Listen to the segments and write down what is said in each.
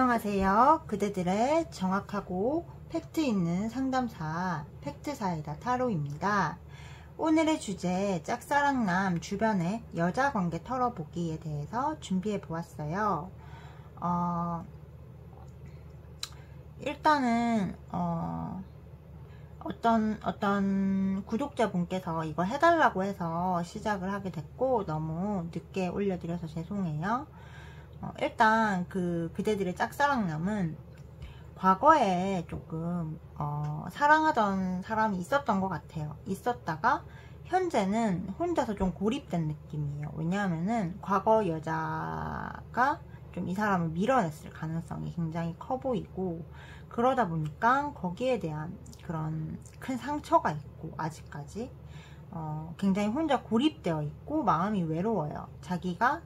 안녕하세요. 그대들의 정확하고 팩트 있는 상담사 팩트사이다 타로입니다. 오늘의 주제 짝사랑남 주변의 여자 관계 털어보기에 대해서 준비해 보았어요. 일단은 어떤 구독자분께서 이거 해달라고 해서 시작을 하게 됐고 너무 늦게 올려드려서 죄송해요. 일단 그대들의 짝사랑남은 과거에 조금 사랑하던 사람이 있었던 것 같아요. 있었다가 현재는 혼자서 좀 고립된 느낌이에요. 왜냐하면은 과거 여자가 좀 이 사람을 밀어냈을 가능성이 굉장히 커 보이고, 그러다 보니까 거기에 대한 그런 큰 상처가 있고 아직까지 굉장히 혼자 고립되어 있고 마음이 외로워요. 자기가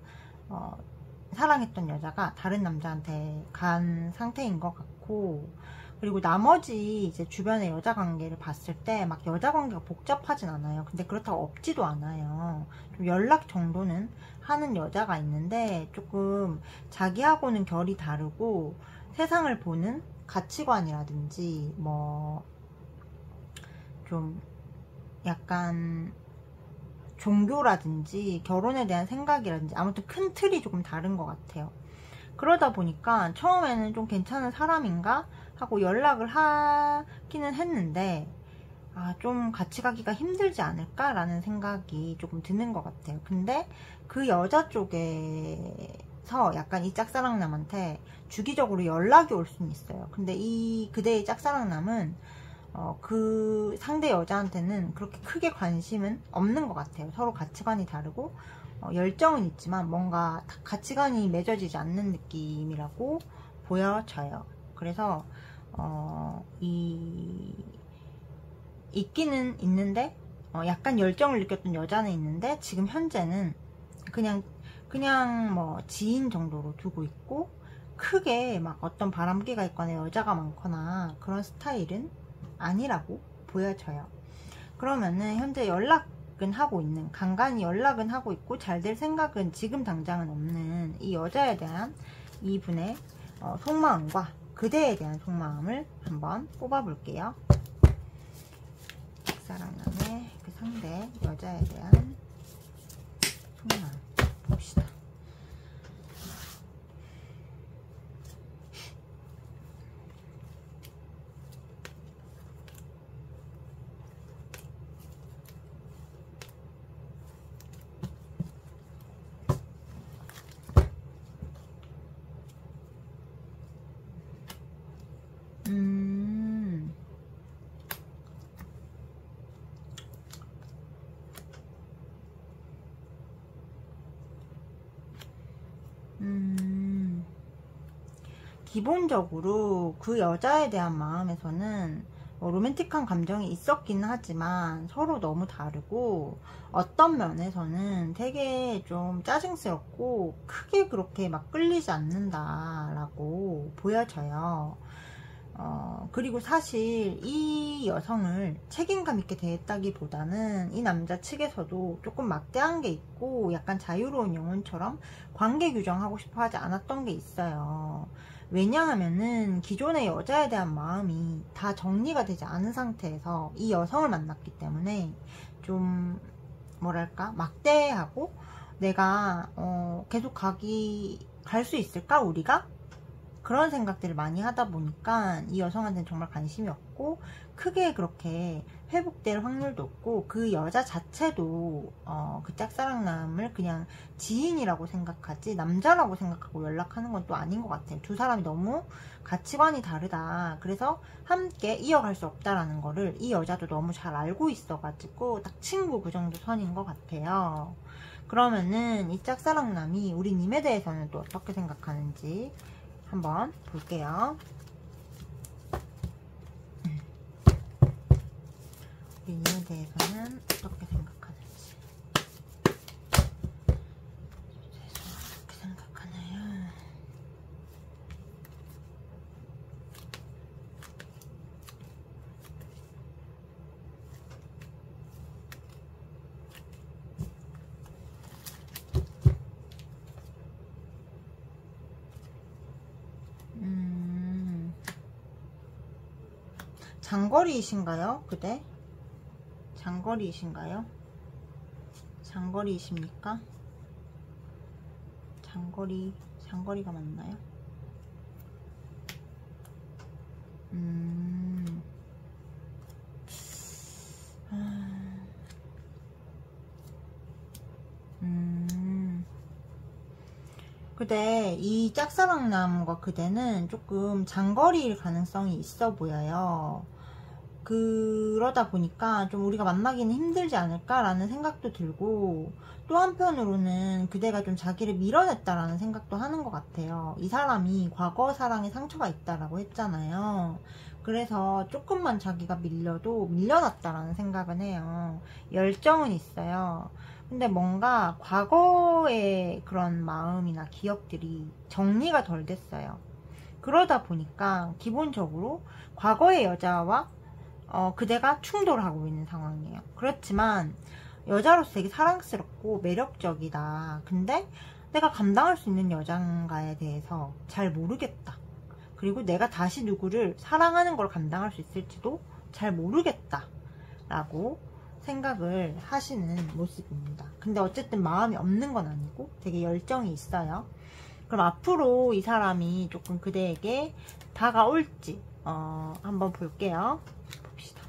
사랑했던 여자가 다른 남자한테 간 상태인 것 같고, 그리고 나머지 이제 주변의 여자 관계를 봤을 때 막 여자 관계가 복잡하진 않아요. 근데 그렇다고 없지도 않아요. 좀 연락 정도는 하는 여자가 있는데 조금 자기하고는 결이 다르고 세상을 보는 가치관이라든지 뭐 좀 약간 종교라든지 결혼에 대한 생각이라든지 아무튼 큰 틀이 조금 다른 것 같아요. 그러다 보니까 처음에는 좀 괜찮은 사람인가 하고 연락을 하기는 했는데 좀 같이 가기가 힘들지 않을까 라는 생각이 조금 드는 것 같아요. 근데 그 여자 쪽에서 약간 이 짝사랑남한테 주기적으로 연락이 올 수는 있어요. 근데 이 그대의 짝사랑남은 그 상대 여자한테는 그렇게 크게 관심은 없는 것 같아요. 서로 가치관이 다르고 열정은 있지만 뭔가 가치관이 맺어지지 않는 느낌이라고 보여져요. 그래서 있기는 있는데 약간 열정을 느꼈던 여자는 있는데 지금 현재는 그냥 뭐 지인 정도로 두고 있고, 크게 막 어떤 바람기가 있거나 여자가 많거나 그런 스타일은 아니라고 보여져요. 그러면은 현재 연락은 하고 있는, 간간히 연락은 하고 있고 잘 될 생각은 지금 당장은 없는 이 여자에 대한 이분의 속마음과 그대에 대한 속마음을 한번 뽑아볼게요. 짝사랑남의 그 상대 여자에 대한 속마음 봅시다. 기본적으로 그 여자에 대한 마음에서는 로맨틱한 감정이 있었긴 하지만 서로 너무 다르고, 어떤 면에서는 되게 좀 짜증스럽고 크게 그렇게 막 끌리지 않는다라고 보여져요. 그리고 사실 이 여성을 책임감 있게 대했다기보다는 이 남자 측에서도 조금 막대한 게 있고 약간 자유로운 영혼처럼 관계 규정하고 싶어 하지 않았던 게 있어요. 왜냐하면은 기존의 여자에 대한 마음이 다 정리가 되지 않은 상태에서 이 여성을 만났기 때문에 좀 뭐랄까 막대하고, 내가 계속 갈 수 있을까 우리가? 그런 생각들을 많이 하다 보니까 이 여성한테는 정말 관심이 없고 크게 그렇게 회복될 확률도 없고, 그 여자 자체도 그 짝사랑남을 그냥 지인이라고 생각하지 남자라고 생각하고 연락하는 건 또 아닌 것 같아요. 두 사람이 너무 가치관이 다르다. 그래서 함께 이어갈 수 없다라는 거를 이 여자도 너무 잘 알고 있어가지고 딱 친구 그 정도 선인 것 같아요. 그러면은 이 짝사랑남이 우리 님에 대해서는 또 어떻게 생각하는지 한번 볼게요. 우리 님에 대해서는 어떻게 생각하는지. 어떻게 생각하나요? 장거리이신가요? 그대? 장거리이신가요? 장거리이십니까? 장거리가 맞나요? 그대 이 짝사랑남과 그대는 조금 장거리일 가능성이 있어 보여요. 그러다 보니까 좀 우리가 만나기는 힘들지 않을까라는 생각도 들고, 또 한편으로는 그대가 좀 자기를 밀어냈다라는 생각도 하는 것 같아요. 이 사람이 과거 사랑에 상처가 있다라고 했잖아요. 그래서 조금만 자기가 밀려도 밀려났다라는 생각은 해요. 열정은 있어요. 근데 뭔가 과거의 그런 마음이나 기억들이 정리가 덜 됐어요. 그러다 보니까 기본적으로 과거의 여자와 그대가 충돌하고 있는 상황이에요. 그렇지만 여자로서 되게 사랑스럽고 매력적이다. 근데 내가 감당할 수 있는 여잔가에 대해서 잘 모르겠다. 그리고 내가 다시 누구를 사랑하는 걸 감당할 수 있을지도 잘 모르겠다 라고 생각을 하시는 모습입니다. 근데 어쨌든 마음이 없는 건 아니고 되게 열정이 있어요. 그럼 앞으로 이 사람이 조금 그대에게 다가올지 한번 볼게요. 봅시다.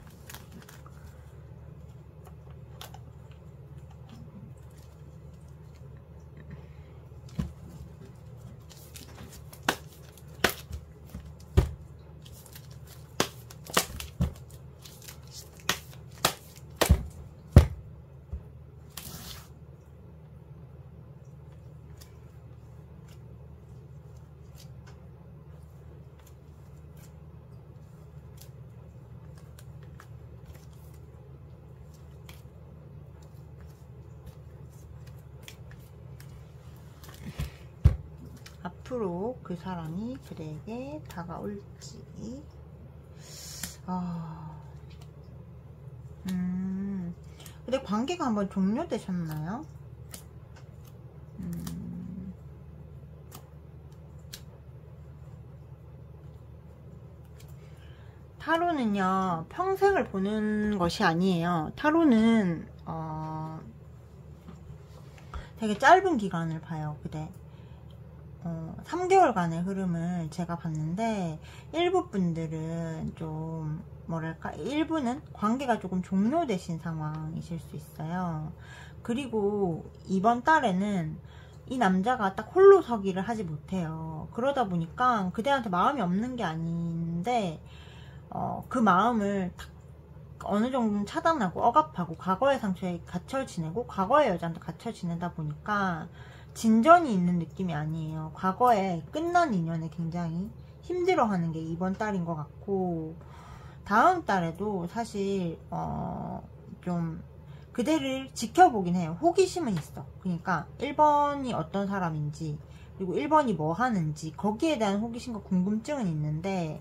앞으로 그 사람이 그대에게 다가올지. 근데 관계가 한번 종료되셨나요? 타로는요, 평생을 보는 것이 아니에요. 타로는 되게 짧은 기간을 봐요. 그대 3개월간의 흐름을 제가 봤는데, 일부 분들은 좀 뭐랄까, 일부는 관계가 조금 종료되신 상황이실 수 있어요. 그리고 이번 달에는 이 남자가 딱 홀로 서기를 하지 못해요. 그러다 보니까 그대한테 마음이 없는 게 아닌데 그 마음을 딱 어느 정도는 차단하고 억압하고 과거의 상처에 갇혀 지내고 과거의 여자한테 갇혀 지내다 보니까 진전이 있는 느낌이 아니에요. 과거에 끝난 인연에 굉장히 힘들어하는 게 이번 달인 것 같고, 다음 달에도 사실 좀 그대를 지켜보긴 해요. 호기심은 있어. 그러니까 1번이 어떤 사람인지, 그리고 1번이 뭐 하는지 거기에 대한 호기심과 궁금증은 있는데,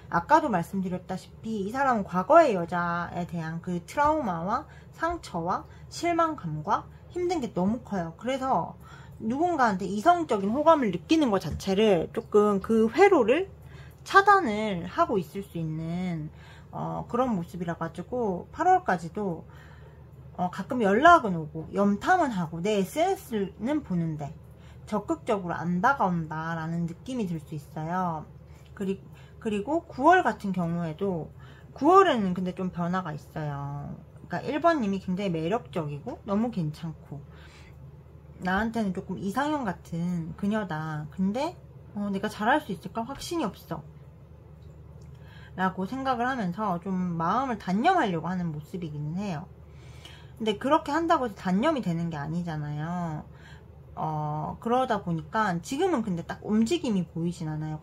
아까도 말씀드렸다시피 이 사람은 과거의 여자에 대한 그 트라우마와 상처와 실망감과 힘든 게 너무 커요. 그래서 누군가한테 이성적인 호감을 느끼는 것 자체를 조금 그 회로를 차단을 하고 있을 수 있는 그런 모습이라 가지고 8월까지도 가끔 연락은 오고 염탐은 하고 내 SNS는 보는데 적극적으로 안 다가온다 라는 느낌이 들 수 있어요. 그리고 9월 같은 경우에도 9월에는 근데 좀 변화가 있어요. 그러니까 1번님이 굉장히 매력적이고 너무 괜찮고 나한테는 조금 이상형 같은 그녀다. 근데 내가 잘할 수 있을까 확신이 없어 라고 생각을 하면서 좀 마음을 단념하려고 하는 모습이기는 해요. 근데 그렇게 한다고 해서 단념이 되는 게 아니잖아요. 그러다 보니까 지금은 근데 딱 움직임이 보이진 않아요.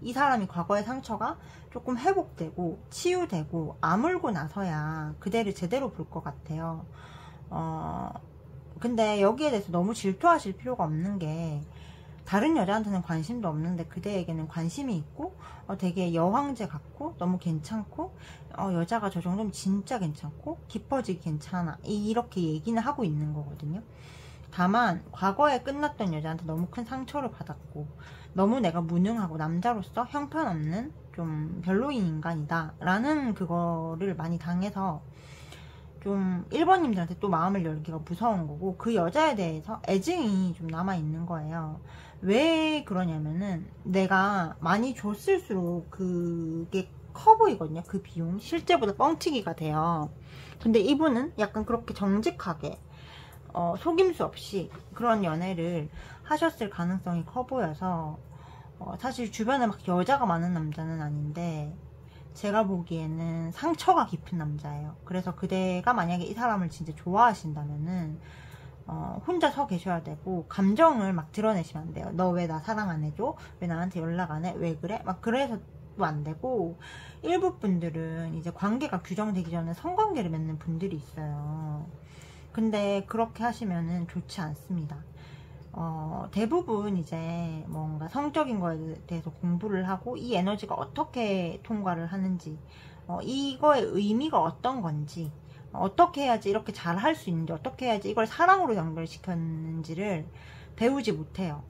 이 사람이 과거의 상처가 조금 회복되고 치유되고 아물고 나서야 그대를 제대로 볼 것 같아요. 근데 여기에 대해서 너무 질투하실 필요가 없는 게, 다른 여자한테는 관심도 없는데 그대에게는 관심이 있고 되게 여황제 같고 너무 괜찮고 여자가 저 정도면 진짜 괜찮고 깊어지기 괜찮아, 이렇게 얘기는 하고 있는 거거든요. 다만 과거에 끝났던 여자한테 너무 큰 상처를 받았고 너무 내가 무능하고 남자로서 형편없는 좀 별로인 인간이다 라는 그거를 많이 당해서 좀 1번님들한테 또 마음을 열기가 무서운 거고, 그 여자에 대해서 애증이 좀 남아있는 거예요. 왜 그러냐면은 내가 많이 줬을수록 그게 커 보이거든요. 그 비용 실제보다 뻥튀기가 돼요. 근데 이분은 약간 그렇게 정직하게 속임수 없이 그런 연애를 하셨을 가능성이 커 보여서 사실 주변에 막 여자가 많은 남자는 아닌데 제가 보기에는 상처가 깊은 남자예요. 그래서 그대가 만약에 이 사람을 진짜 좋아하신다면은 혼자 서 계셔야 되고, 감정을 막 드러내시면 안 돼요. 너 왜 나 사랑 안 해줘? 왜 나한테 연락 안 해? 왜 그래? 막 그래서도 안 되고, 일부 분들은 이제 관계가 규정되기 전에 성관계를 맺는 분들이 있어요. 근데 그렇게 하시면은 좋지 않습니다. 대부분 이제 뭔가 성적인 거에 대해서 공부를 하고 이 에너지가 어떻게 통과를 하는지, 이거의 의미가 어떤 건지, 어떻게 해야지 이렇게 잘 할 수 있는지, 어떻게 해야지 이걸 사랑으로 연결시켰는지를 배우지 못해요.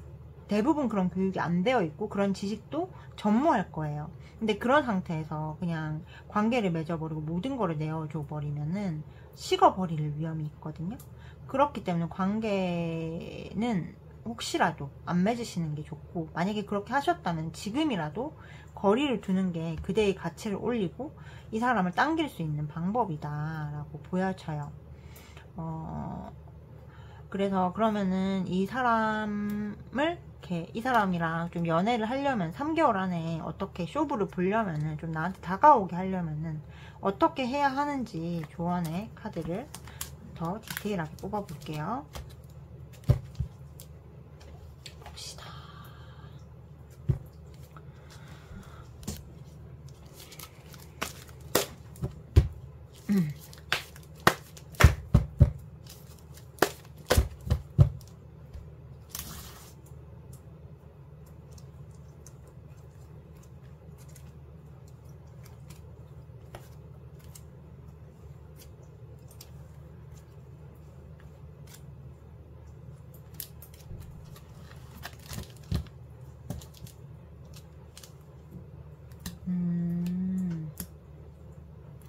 대부분 그런 교육이 안 되어 있고 그런 지식도 전무할 거예요. 근데 그런 상태에서 그냥 관계를 맺어버리고 모든 거를 내어줘 버리면은 식어버릴 위험이 있거든요. 그렇기 때문에 관계는 혹시라도 안 맺으시는 게 좋고, 만약에 그렇게 하셨다면 지금이라도 거리를 두는 게 그대의 가치를 올리고 이 사람을 당길 수 있는 방법이다 라고 보여져요. 그래서 그러면은 이 사람이랑 좀 연애를 하려면 3개월 안에 어떻게 쇼부를 보려면은, 좀 나한테 다가오게 하려면은 어떻게 해야 하는지 조언의 카드를 더 디테일하게 뽑아볼게요. 봅시다.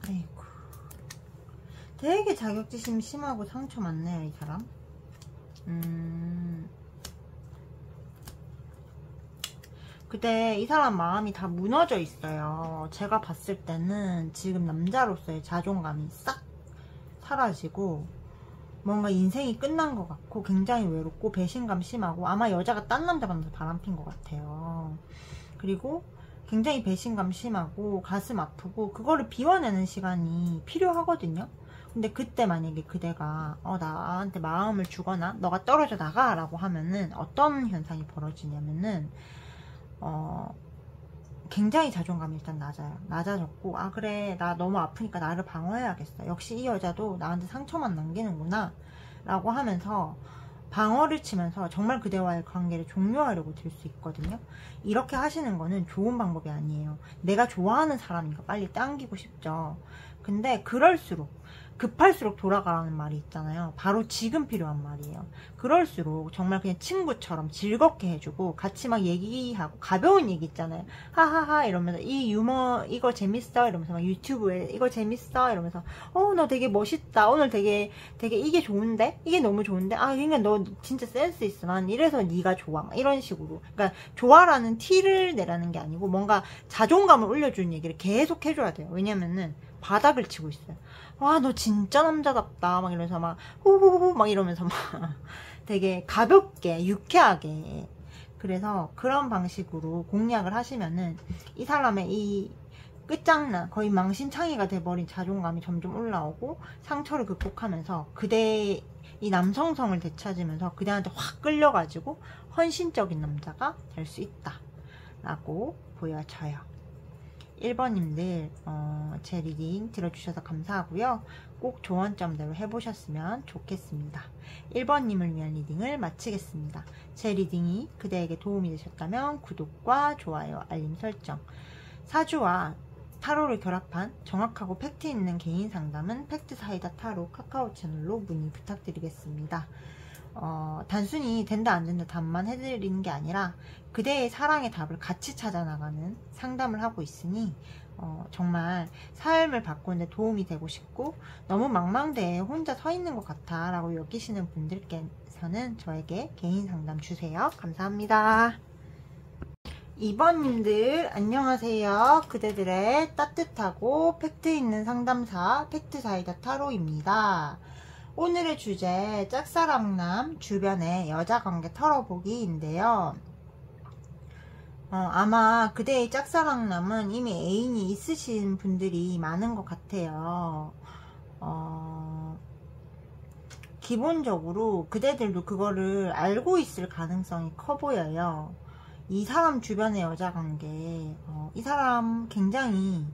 아이고, 되게 자격지심이 심하고 상처 많네요, 이 사람. 근데 이 사람 마음이 다 무너져 있어요. 제가 봤을 때는 지금 남자로서의 자존감이 싹 사라지고 뭔가 인생이 끝난 것 같고 굉장히 외롭고 배신감 심하고, 아마 여자가 딴 남자 만나서 바람핀 것 같아요. 그리고 굉장히 배신감 심하고 가슴 아프고 그거를 비워내는 시간이 필요하거든요. 근데 그때 만약에 그대가 나한테 마음을 주거나 너가 떨어져 나가 라고 하면은 어떤 현상이 벌어지냐면은 굉장히 자존감이 일단 낮아졌고, 아 그래 나 너무 아프니까 나를 방어해야겠어, 역시 이 여자도 나한테 상처만 남기는구나 라고 하면서 방어를 치면서 정말 그대와의 관계를 종료하려고 들 수 있거든요. 이렇게 하시는 거는 좋은 방법이 아니에요. 내가 좋아하는 사람이니까 빨리 당기고 싶죠. 근데 그럴수록 급할수록 돌아가라는 말이 있잖아요. 바로 지금 필요한 말이에요. 그럴수록 정말 그냥 친구처럼 즐겁게 해주고 같이 막 얘기하고 가벼운 얘기 있잖아요. 하하하 이러면서 이 유머 이거 재밌어 이러면서 막 유튜브에 이거 재밌어 이러면서 너 되게 멋있다, 오늘 되게 이게 좋은데, 이게 너무 좋은데, 아 그러니까 너 진짜 센스 있어, 난 이래서 네가 좋아, 막 이런 식으로. 그러니까 좋아라는 티를 내라는 게 아니고 뭔가 자존감을 올려주는 얘기를 계속 해줘야 돼요. 왜냐면은 바닥을 치고 있어요. 와 너 진짜 남자답다 막 이러면서 막 후후후 막 이러면서 막 되게 가볍게 유쾌하게. 그래서 그런 방식으로 공략을 하시면은 이 사람의 이 끝장나 거의 망신창이가 돼버린 자존감이 점점 올라오고 상처를 극복하면서 그대의 이 남성성을 되찾으면서 그대한테 확 끌려가지고 헌신적인 남자가 될 수 있다 라고 보여져요. 1번님들 제 리딩 들어주셔서 감사하고요. 꼭 조언점대로 해보셨으면 좋겠습니다. 1번님을 위한 리딩을 마치겠습니다. 제 리딩이 그대에게 도움이 되셨다면 구독과 좋아요, 알림 설정. 사주와 타로를 결합한 정확하고 팩트 있는 개인 상담은 팩트 사이다 타로 카카오 채널로 문의 부탁드리겠습니다. 단순히 된다 안 된다 답만 해드리는 게 아니라 그대의 사랑의 답을 같이 찾아나가는 상담을 하고 있으니 정말 삶을 바꾸는데 도움이 되고 싶고 너무 망망대해 혼자 서 있는 것 같아 라고 여기시는 분들께서는 저에게 개인 상담 주세요. 감사합니다. 2번님들 안녕하세요. 그대들의 따뜻하고 팩트 있는 상담사 팩트사이다 타로입니다. 오늘의 주제 짝사랑남 주변의 여자관계 털어보기인데요. 아마 그대의 짝사랑남은 이미 애인이 있으신 분들이 많은 것 같아요. 기본적으로 그대들도 그거를 알고 있을 가능성이 커 보여요. 이 사람 주변의 여자관계, 이 사람 굉장히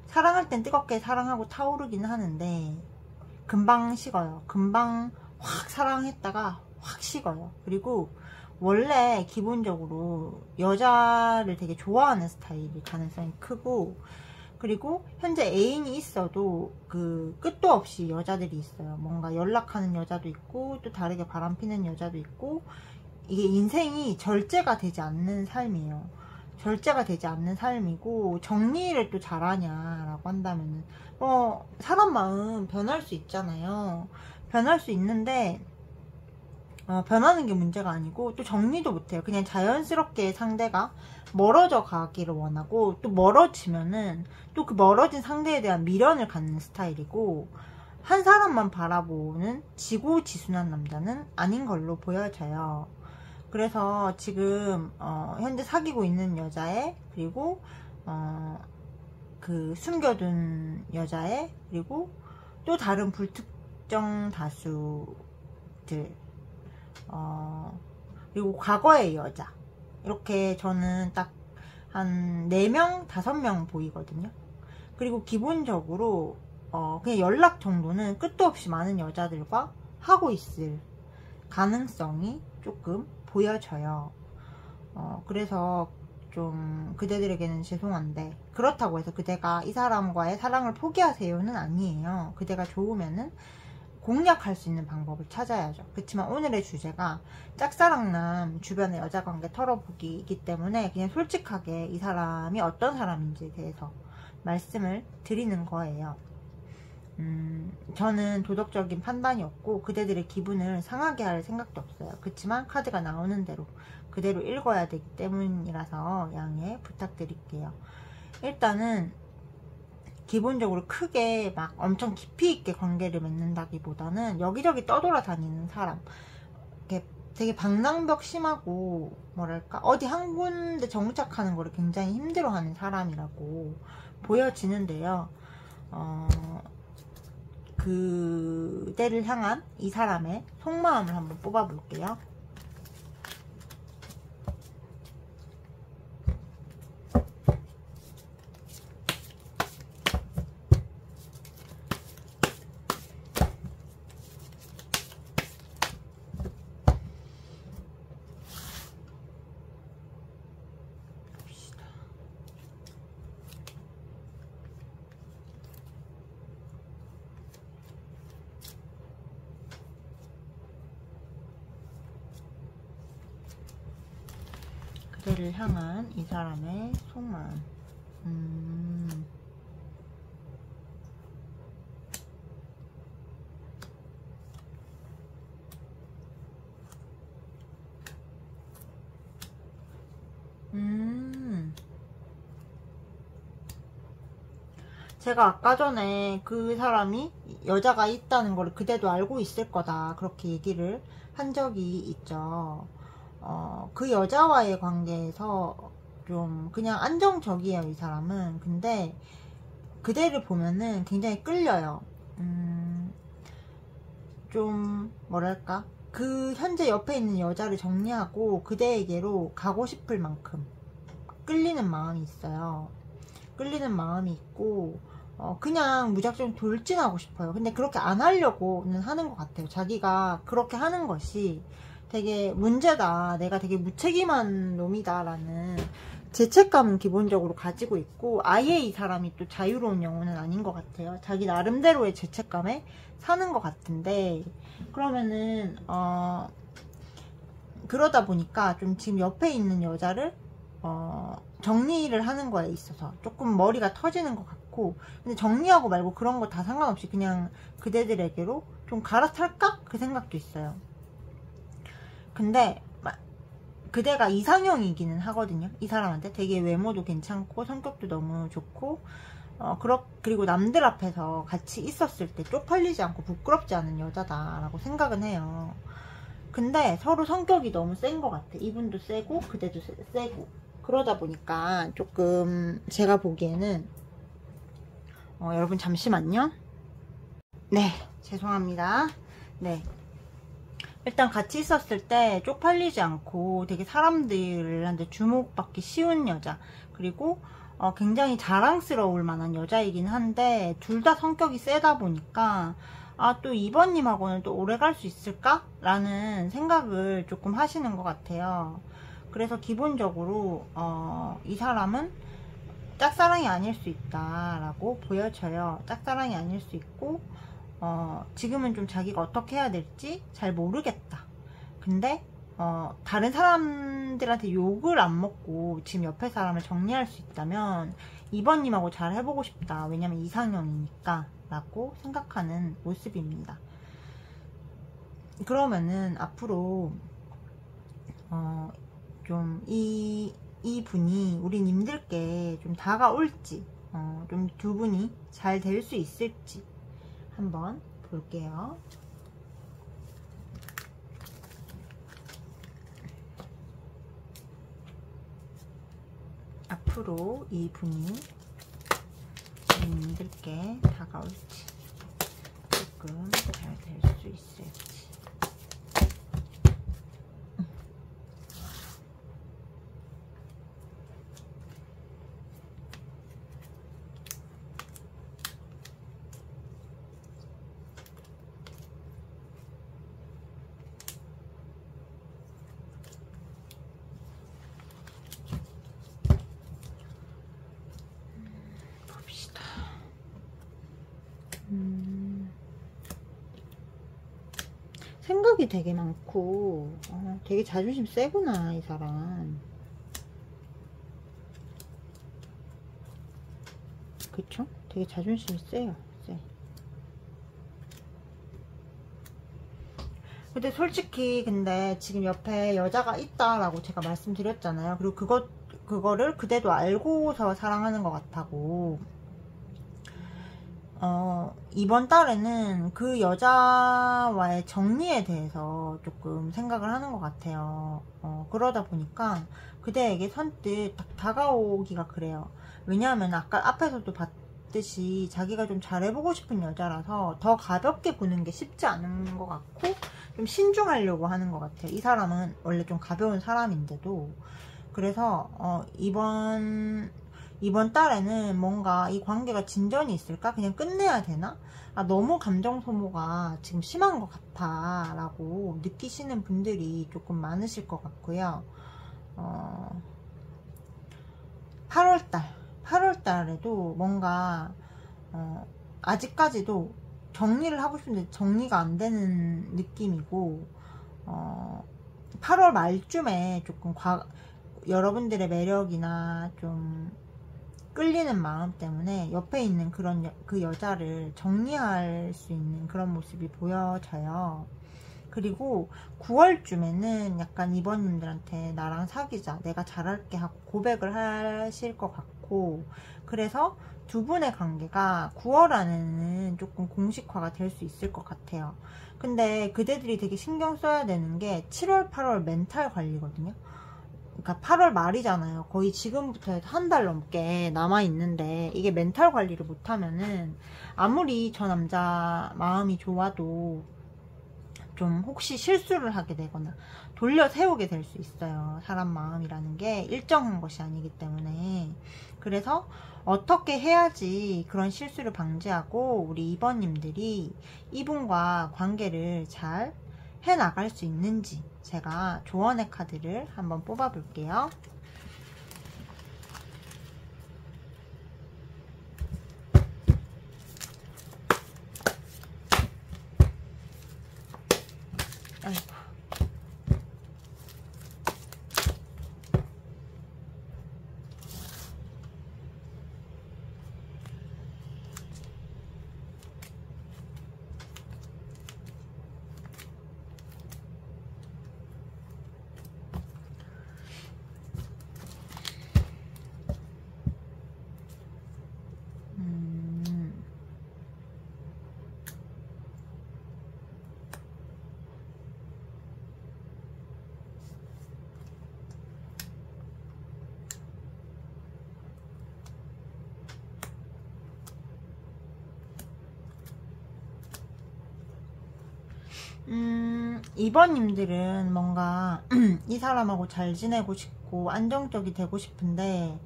사랑할 땐 뜨겁게 사랑하고 타오르긴 하는데 금방 식어요. 금방 확 사랑했다가 확 식어요. 그리고 원래 기본적으로 여자를 되게 좋아하는 스타일일 가능성이 크고, 그리고 현재 애인이 있어도 그 끝도 없이 여자들이 있어요. 뭔가 연락하는 여자도 있고 또 다르게 바람피는 여자도 있고, 이게 인생이 절제가 되지 않는 삶이에요. 절제가 되지 않는 삶이고, 정리를 또 잘하냐라고 한다면은 사람 마음 변할 수 있잖아요. 변할 수 있는데 변하는 게 문제가 아니고 또 정리도 못해요. 그냥 자연스럽게 상대가 멀어져 가기를 원하고, 또 멀어지면은 또 그 멀어진 상대에 대한 미련을 갖는 스타일이고, 한 사람만 바라보는 지고지순한 남자는 아닌 걸로 보여져요. 그래서 지금 현재 사귀고 있는 여자애, 그리고 그 숨겨둔 여자애, 그리고 또 다른 불특정 다수들, 그리고 과거의 여자, 이렇게 저는 딱 한 4명, 5명 보이거든요. 그리고 기본적으로 그냥 연락 정도는 끝도 없이 많은 여자들과 하고 있을 가능성이 조금 보여져요. 그래서 좀 그대들에게는 죄송한데, 그렇다고 해서 그대가 이 사람과의 사랑을 포기하세요는 아니에요. 그대가 좋으면은 공략할 수 있는 방법을 찾아야죠. 그렇지만 오늘의 주제가 짝사랑남 주변의 여자관계 털어보기이기 때문에 그냥 솔직하게 이 사람이 어떤 사람인지에 대해서 말씀을 드리는 거예요. 저는 도덕적인 판단이 없고 그대들의 기분을 상하게 할 생각도 없어요. 그렇지만 카드가 나오는 대로 그대로 읽어야 되기 때문이라서 양해 부탁드릴게요. 일단은 기본적으로 크게 막 엄청 깊이 있게 관계를 맺는다기보다는 여기저기 떠돌아다니는 사람, 되게 방랑벽 심하고 뭐랄까 어디 한 군데 정착하는 거를 굉장히 힘들어하는 사람이라고 보여지는데요. 그대를 향한 이 사람의 속마음을 한번 뽑아볼게요. 그대를 향한 이 사람의 속마음. 제가 아까 전에 그 사람이 여자가 있다는 걸 그대도 알고 있을 거다, 그렇게 얘기를 한 적이 있죠. 그 여자와의 관계에서 좀 그냥 안정적이에요, 이 사람은. 근데 그대를 보면은 굉장히 끌려요. 좀 뭐랄까, 그 현재 옆에 있는 여자를 정리하고 그대에게로 가고 싶을 만큼 끌리는 마음이 있어요. 끌리는 마음이 있고 그냥 무작정 돌진하고 싶어요. 근데 그렇게 안 하려고는 하는 것 같아요. 자기가 그렇게 하는 것이 되게 문제다, 내가 되게 무책임한 놈이다 라는 죄책감은 기본적으로 가지고 있고, 아예 이 사람이 또 자유로운 영혼은 아닌 것 같아요. 자기 나름대로의 죄책감에 사는 것 같은데, 그러면은 그러다 보니까 좀 지금 옆에 있는 여자를 정리를 하는 거에 있어서 조금 머리가 터지는 것 같고, 근데 정리하고 말고 그런 거 다 상관없이 그냥 그대들에게로 좀 갈아탈까? 그 생각도 있어요. 근데 그대가 이상형이기는 하거든요. 이 사람한테 되게 외모도 괜찮고 성격도 너무 좋고, 그리고 남들 앞에서 같이 있었을 때 쪽팔리지 않고 부끄럽지 않은 여자다라고 생각은 해요. 근데 서로 성격이 너무 센 것 같아. 이분도 세고 그대도 세고. 그러다 보니까 조금 제가 보기에는 여러분 잠시만요. 네, 죄송합니다. 네, 일단 같이 있었을 때 쪽팔리지 않고 되게 사람들한테 주목받기 쉬운 여자, 그리고 굉장히 자랑스러울 만한 여자이긴 한데, 둘 다 성격이 세다 보니까 또 2번님하고는 또 오래 갈 수 있을까? 라는 생각을 조금 하시는 것 같아요. 그래서 기본적으로 이 사람은 짝사랑이 아닐 수 있다라고 보여져요. 짝사랑이 아닐 수 있고, 지금은 좀 자기가 어떻게 해야 될지 잘 모르겠다. 근데 다른 사람들한테 욕을 안 먹고 지금 옆에 사람을 정리할 수 있다면 2번님하고 잘 해보고 싶다. 왜냐면 이상형이니까 라고 생각하는 모습입니다. 그러면은 앞으로 좀 이 분이 우리 님들께 좀 다가올지, 좀 두 분이 잘 될 수 있을지 한번 볼게요. 앞으로 이 분이 님들께 다가올지, 조금 잘 될 수 있을지. 생각이 되게 많고 되게 자존심 세구나 이 사람. 그쵸? 되게 자존심이 세요. 세. 근데 솔직히 근데 지금 옆에 여자가 있다라고 제가 말씀드렸잖아요. 그리고 그거를 그대도 알고서 사랑하는 것 같다고. 이번 달에는 그 여자와의 정리에 대해서 조금 생각을 하는 것 같아요. 그러다 보니까 그대에게 선뜻 딱 다가오기가 그래요. 왜냐하면 아까 앞에서도 봤듯이 자기가 좀 잘해보고 싶은 여자라서 더 가볍게 보는 게 쉽지 않은 것 같고, 좀 신중하려고 하는 것 같아요. 이 사람은 원래 좀 가벼운 사람인데도. 그래서 이번 달에는 뭔가 이 관계가 진전이 있을까? 그냥 끝내야 되나? 너무 감정 소모가 지금 심한 것 같아 라고 느끼시는 분들이 조금 많으실 것 같고요. 8월달에도 뭔가 아직까지도 정리를 하고 싶은데 정리가 안 되는 느낌이고, 8월 말쯤에 조금 여러분들의 매력이나 좀 끌리는 마음 때문에 옆에 있는 그 여자를 정리할 수 있는 그런 모습이 보여져요. 그리고 9월쯤에는 약간 이번님들한테 나랑 사귀자, 내가 잘할게 하고 고백을 하실 것 같고, 그래서 두 분의 관계가 9월 안에는 조금 공식화가 될 수 있을 것 같아요. 근데 그대들이 되게 신경 써야 되는 게 7월, 8월 멘탈 관리거든요. 그러니까 8월 말이잖아요. 거의 지금부터 해서 한 달 넘게 남아있는데, 이게 멘탈 관리를 못하면은 아무리 저 남자 마음이 좋아도 좀 혹시 실수를 하게 되거나 돌려 세우게 될 수 있어요. 사람 마음이라는 게 일정한 것이 아니기 때문에. 그래서 어떻게 해야지 그런 실수를 방지하고 우리 2번님들이 이분과 관계를 잘 해나갈 수 있는지 제가 조언의 카드를 한번 뽑아 볼게요. 아이고. 이번님들은 뭔가 이 사람하고 잘 지내고 싶고 안정적이 되고 싶은데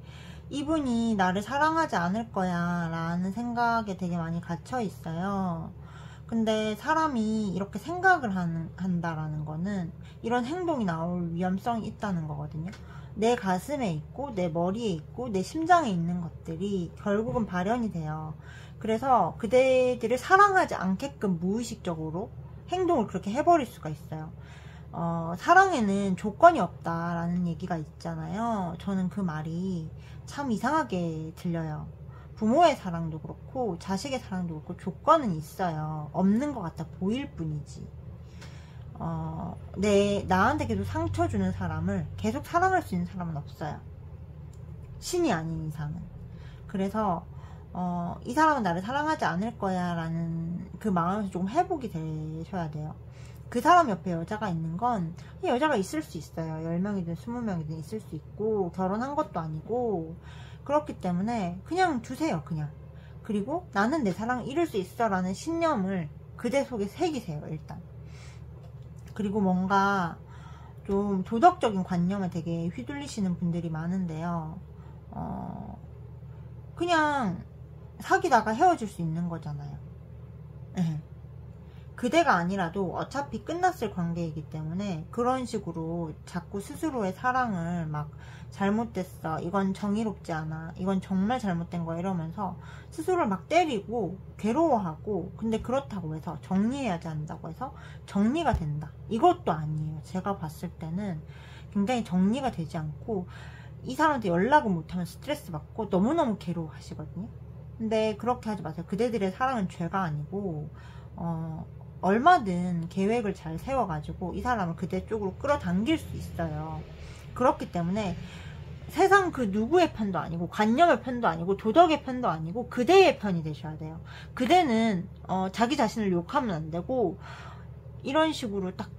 이분이 나를 사랑하지 않을 거야 라는 생각에 되게 많이 갇혀 있어요. 근데 사람이 이렇게 생각을 한다라는 거는 이런 행동이 나올 위험성이 있다는 거거든요. 내 가슴에 있고 내 머리에 있고 내 심장에 있는 것들이 결국은 발현이 돼요. 그래서 그대들을 사랑하지 않게끔 무의식적으로 행동을 그렇게 해버릴 수가 있어요. 사랑에는 조건이 없다라는 얘기가 있잖아요. 저는 그 말이 참 이상하게 들려요. 부모의 사랑도 그렇고 자식의 사랑도 그렇고 조건은 있어요. 없는 것 같아 보일 뿐이지. 나한테 계속 상처 주는 사람을 계속 사랑할 수 있는 사람은 없어요. 신이 아닌 이상은. 그래서 이 사람은 나를 사랑하지 않을 거야 라는 그 마음에서 조금 회복이 되셔야 돼요. 그 사람 옆에 여자가 있는 건 여자가 있을 수 있어요. 10명이든 20명이든 있을 수 있고 결혼한 것도 아니고 그렇기 때문에 그냥 두세요. 그냥. 그리고 나는 내 사랑을 잃을 수 있어 라는 신념을 그대 속에 새기세요. 일단. 그리고 뭔가 좀 도덕적인 관념에 되게 휘둘리시는 분들이 많은데요. 그냥 사귀다가 헤어질 수 있는 거잖아요. 그대가 아니라도 어차피 끝났을 관계이기 때문에 그런 식으로 자꾸 스스로의 사랑을 막 잘못됐어, 이건 정의롭지 않아, 이건 정말 잘못된 거야 이러면서 스스로를 막 때리고 괴로워하고, 근데 그렇다고 해서 정리해야지 한다고 해서 정리가 된다, 이것도 아니에요. 제가 봤을 때는 굉장히 정리가 되지 않고 이 사람한테 연락을 못하면 스트레스 받고 너무너무 괴로워하시거든요. 근데 그렇게 하지 마세요. 그대들의 사랑은 죄가 아니고 얼마든 계획을 잘 세워가지고 이 사람을 그대 쪽으로 끌어당길 수 있어요. 그렇기 때문에 세상 그 누구의 편도 아니고 관념의 편도 아니고 도덕의 편도 아니고 그대의 편이 되셔야 돼요. 그대는 자기 자신을 욕하면 안 되고 이런 식으로 딱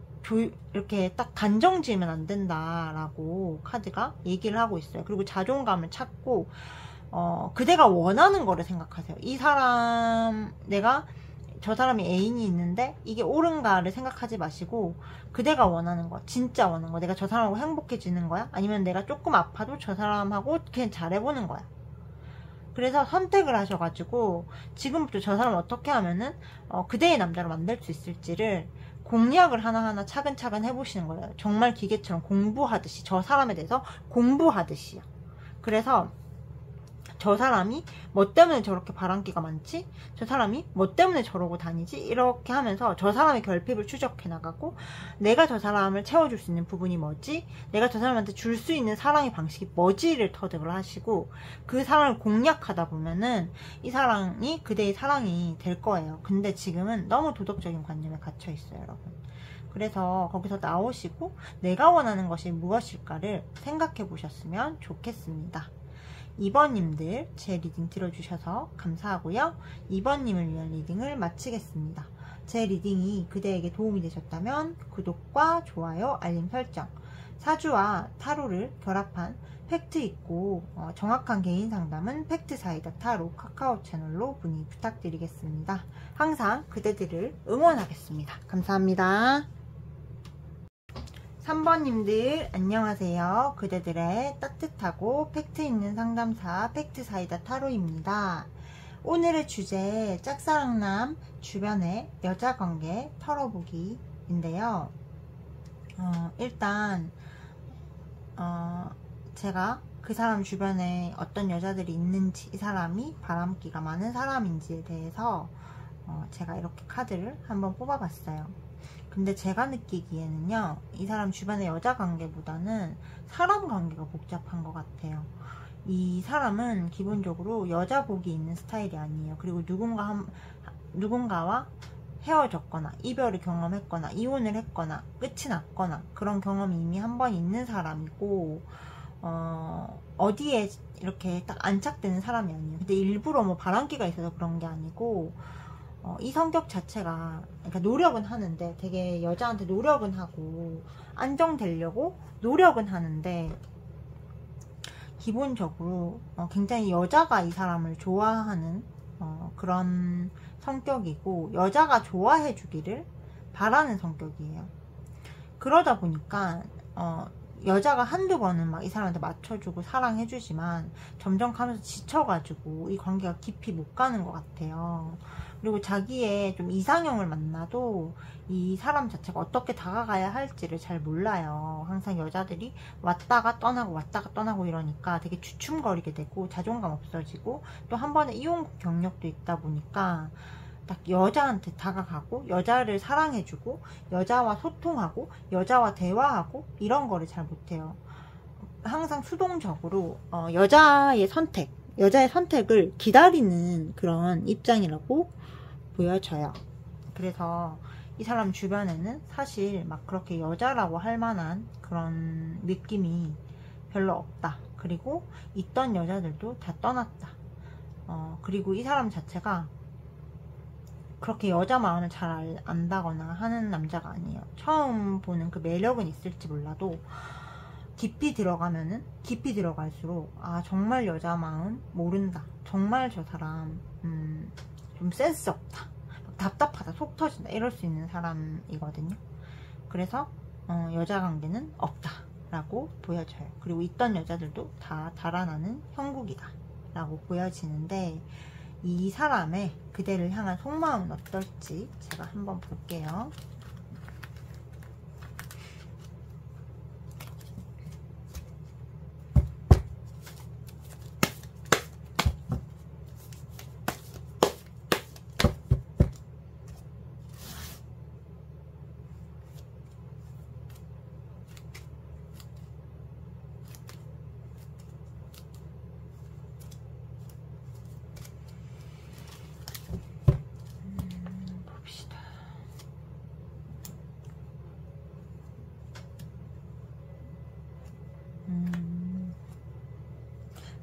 이렇게 딱 단정 지으면 안 된다라고 카드가 얘기를 하고 있어요. 그리고 자존감을 찾고 그대가 원하는 거를 생각하세요. 이 사람, 저 사람이 애인이 있는데 이게 옳은가를 생각하지 마시고 그대가 원하는 거, 진짜 원하는 거, 내가 저 사람하고 행복해지는 거야? 아니면 내가 조금 아파도 저 사람하고 그냥 잘해보는 거야? 그래서 선택을 하셔가지고 지금부터 저 사람을 어떻게 하면은 그대의 남자로 만들 수 있을지를 공략을 하나하나 차근차근 해보시는 거예요. 정말 기계처럼 공부하듯이, 저 사람에 대해서 공부하듯이요. 그래서 저 사람이 뭐 때문에 저렇게 바람기가 많지? 저 사람이 뭐 때문에 저러고 다니지? 이렇게 하면서 저 사람의 결핍을 추적해 나가고, 내가 저 사람을 채워줄 수 있는 부분이 뭐지? 내가 저 사람한테 줄 수 있는 사랑의 방식이 뭐지를 터득을 하시고 그 사랑을 공략하다 보면은 이 사랑이 그대의 사랑이 될 거예요. 근데 지금은 너무 도덕적인 관념에 갇혀 있어요, 여러분. 그래서 거기서 나오시고 내가 원하는 것이 무엇일까를 생각해 보셨으면 좋겠습니다. 2번님들 제 리딩 들어주셔서 감사하고요. 2번님을 위한 리딩을 마치겠습니다. 제 리딩이 그대에게 도움이 되셨다면 구독과 좋아요, 알림 설정, 사주와 타로를 결합한 팩트 있고 정확한 개인 상담은 팩트사이다 타로 카카오 채널로 문의 부탁드리겠습니다. 항상 그대들을 응원하겠습니다. 감사합니다. 3번님들 안녕하세요. 그대들의 따뜻하고 팩트 있는 상담사 팩트사이다 타로입니다. 오늘의 주제, 짝사랑남 주변의 여자관계 털어보기인데요. 일단 제가 그 사람 주변에 어떤 여자들이 있는지, 이 사람이 바람기가 많은 사람인지에 대해서 제가 이렇게 카드를 한번 뽑아봤어요. 근데 제가 느끼기에는요, 이 사람 주변의 여자 관계보다는 사람 관계가 복잡한 것 같아요. 이 사람은 기본적으로 여자 복이 있는 스타일이 아니에요. 그리고 누군가와 헤어졌거나 이별을 경험했거나 이혼을 했거나 끝이 났거나 그런 경험이 이미 한 번 있는 사람이고, 어디에 이렇게 딱 안착되는 사람이 아니에요. 근데 일부러 뭐 바람기가 있어서 그런 게 아니고, 이 성격 자체가, 그러니까 노력은 하는데, 되게 여자한테 노력은 하고 안정되려고 노력은 하는데, 기본적으로 굉장히 여자가 이 사람을 좋아하는 그런 성격이고, 여자가 좋아해 주기를 바라는 성격이에요. 그러다 보니까 여자가 한두 번은 막 이 사람한테 맞춰주고 사랑해주지만 점점 가면서 지쳐가지고 이 관계가 깊이 못 가는 것 같아요. 그리고 자기의 좀 이상형을 만나도 이 사람 자체가 어떻게 다가가야 할지를 잘 몰라요. 항상 여자들이 왔다가 떠나고 이러니까 되게 주춤거리게 되고 자존감 없어지고, 또 한 번에 이혼 경력도 있다 보니까 딱 여자한테 다가가고 여자를 사랑해주고 여자와 소통하고 여자와 대화하고 이런 거를 잘 못해요. 항상 수동적으로 여자의 선택을 기다리는 그런 입장이라고 보여져요. 그래서 이 사람 주변에는 사실 막 그렇게 여자라고 할 만한 그런 느낌이 별로 없다. 그리고 있던 여자들도 다 떠났다. 그리고 이 사람 자체가 그렇게 여자 마음을 잘 안다거나 하는 남자가 아니에요. 처음 보는 그 매력은 있을지 몰라도 깊이 들어갈수록 아, 정말 여자 마음 모른다. 정말 저 사람 좀 센스 없다. 답답하다. 속 터진다. 이럴 수 있는 사람이거든요. 그래서 여자 관계는 없다 라고 보여져요. 그리고 있던 여자들도 다 달아나는 형국이다 라고 보여지는데, 이 사람의 그대를 향한 속마음은 어떨지 제가 한번 볼게요.